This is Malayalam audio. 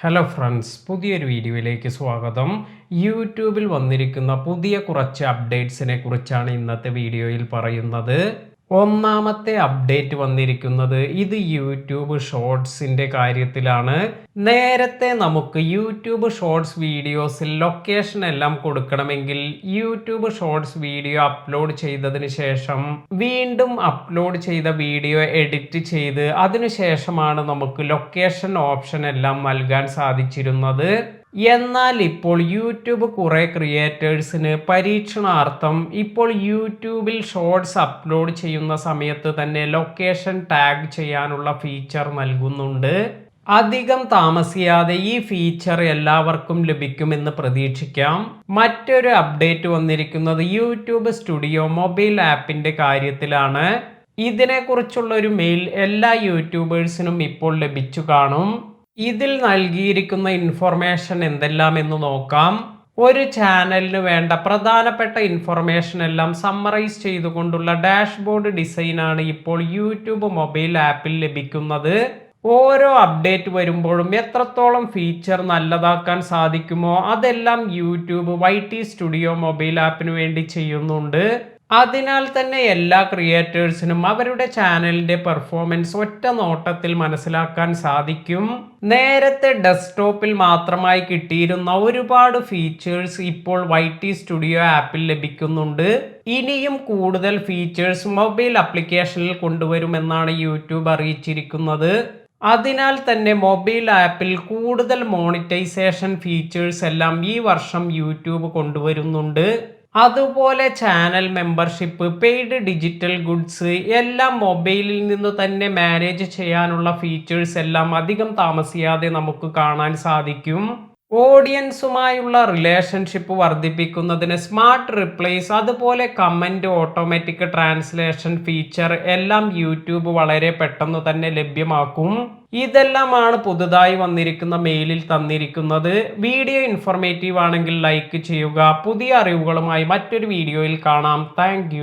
ഹലോ ഫ്രണ്ട്സ്, പുതിയൊരു വീഡിയോയിലേക്ക് സ്വാഗതം. യൂട്യൂബിൽ വന്നിരിക്കുന്ന പുതിയ കുറച്ച് അപ്ഡേറ്റ്സിനെ കുറിച്ചാണ് ഇന്നത്തെ വീഡിയോയിൽ പറയുന്നത്. ഒന്നാമത്തെ അപ്ഡേറ്റ് വന്നിരിക്കുന്നത് ഇത് യൂട്യൂബ് ഷോർട്സിൻ്റെ കാര്യത്തിലാണ്. നേരത്തെ നമുക്ക് യൂട്യൂബ് ഷോർട്സ് വീഡിയോസിൽ ലൊക്കേഷൻ എല്ലാം കൊടുക്കണമെങ്കിൽ യൂട്യൂബ് ഷോർട്സ് വീഡിയോ അപ്ലോഡ് ചെയ്തതിന് ശേഷം വീണ്ടും അപ്ലോഡ് ചെയ്ത വീഡിയോ എഡിറ്റ് ചെയ്ത് അതിനുശേഷമാണ് നമുക്ക് ലൊക്കേഷൻ ഓപ്ഷൻ എല്ലാം നൽകാൻ സാധിച്ചിരുന്നത്. എന്നാൽ ഇപ്പോൾ യൂട്യൂബ് കുറെ ക്രിയേറ്റേഴ്സിന് പരീക്ഷണാർത്ഥം ഇപ്പോൾ യൂട്യൂബിൽ ഷോർട്സ് അപ്ലോഡ് ചെയ്യുന്ന സമയത്ത് തന്നെ ലൊക്കേഷൻ ടാഗ് ചെയ്യാനുള്ള ഫീച്ചർ നൽകുന്നുണ്ട്. അധികം താമസിയാതെ ഈ ഫീച്ചർ എല്ലാവർക്കും ലഭിക്കുമെന്ന് പ്രതീക്ഷിക്കാം. മറ്റൊരു അപ്ഡേറ്റ് വന്നിരിക്കുന്നത് യൂട്യൂബ് സ്റ്റുഡിയോ മൊബൈൽ ആപ്പിന്റെ കാര്യത്തിലാണ്. ഇതിനെക്കുറിച്ചുള്ള ഒരു മെയിൽ എല്ലാ യൂട്യൂബേഴ്സിനും ഇപ്പോൾ ലഭിച്ചു കാണും. ഇതിൽ നൽകിയിരിക്കുന്ന ഇൻഫർമേഷൻ എന്തെല്ലാം എന്ന് നോക്കാം. ഒരു ചാനലിന് വേണ്ട പ്രധാനപ്പെട്ട ഇൻഫർമേഷൻ എല്ലാം സമ്മറൈസ് ചെയ്തുകൊണ്ടുള്ള ഡാഷ്ബോർഡ് ഡിസൈനാണ് ഇപ്പോൾ യൂട്യൂബ് മൊബൈൽ ആപ്പിൽ ലഭിക്കുന്നത്. ഓരോ അപ്ഡേറ്റ് വരുമ്പോഴും എത്രത്തോളം ഫീച്ചർ നല്ലതാക്കാൻ സാധിക്കുമോ അതെല്ലാം യൂട്യൂബ് YT സ്റ്റുഡിയോ മൊബൈൽ ആപ്പിന് വേണ്ടി ചെയ്യുന്നുണ്ട്. അതിനാൽ തന്നെ എല്ലാ ക്രിയേറ്റേഴ്സിനും അവരുടെ ചാനലിന്റെ പെർഫോമൻസ് ഒറ്റ നോട്ടത്തിൽ മനസ്സിലാക്കാൻ സാധിക്കും. നേരത്തെ ഡെസ്ക്ടോപ്പിൽ മാത്രമായി കിട്ടിയിരുന്ന ഒരുപാട് ഫീച്ചേഴ്സ് ഇപ്പോൾ YT സ്റ്റുഡിയോ ആപ്പിൽ ലഭിക്കുന്നുണ്ട്. ഇനിയും കൂടുതൽ ഫീച്ചേഴ്സ് മൊബൈൽ ആപ്ലിക്കേഷനിൽ കൊണ്ടുവരുമെന്നാണ് യൂട്യൂബ് അറിയിച്ചിരിക്കുന്നത്. അതിനാൽ തന്നെ മൊബൈൽ ആപ്പിൽ കൂടുതൽ മോണിറ്റൈസേഷൻ ഫീച്ചേഴ്സ് എല്ലാം ഈ വർഷം യൂട്യൂബ് കൊണ്ടുവരുന്നുണ്ട്. അതുപോലെ channel membership, paid digital goods എല്ലാം മൊബൈലിൽ നിന്ന് തന്നെ മാനേജ് ചെയ്യാനുള്ള ഫീച്ചേഴ്സ് എല്ലാം അധികം താമസിയാതെ നമുക്ക് കാണാൻ സാധിക്കും. ഓഡിയൻസുമായുള്ള റിലേഷൻഷിപ്പ് വർദ്ധിപ്പിക്കുന്നതിന് സ്മാർട്ട് റിപ്ലൈസ്, അതുപോലെ കമന്റ് ഓട്ടോമാറ്റിക് ട്രാൻസ്ലേഷൻ ഫീച്ചർ എല്ലാം യൂട്യൂബ് വളരെ പെട്ടെന്ന് തന്നെ ലഭ്യമാക്കും. ഇതെല്ലാമാണ് പുതുതായി വന്നിരിക്കുന്ന മെയിലിൽ തന്നിരിക്കുന്നത്. വീഡിയോ ഇൻഫോർമേറ്റീവ് ആണെങ്കിൽ ലൈക്ക് ചെയ്യുക. പുതിയ അറിവുകളുമായി മറ്റൊരു വീഡിയോയിൽ കാണാം. താങ്ക്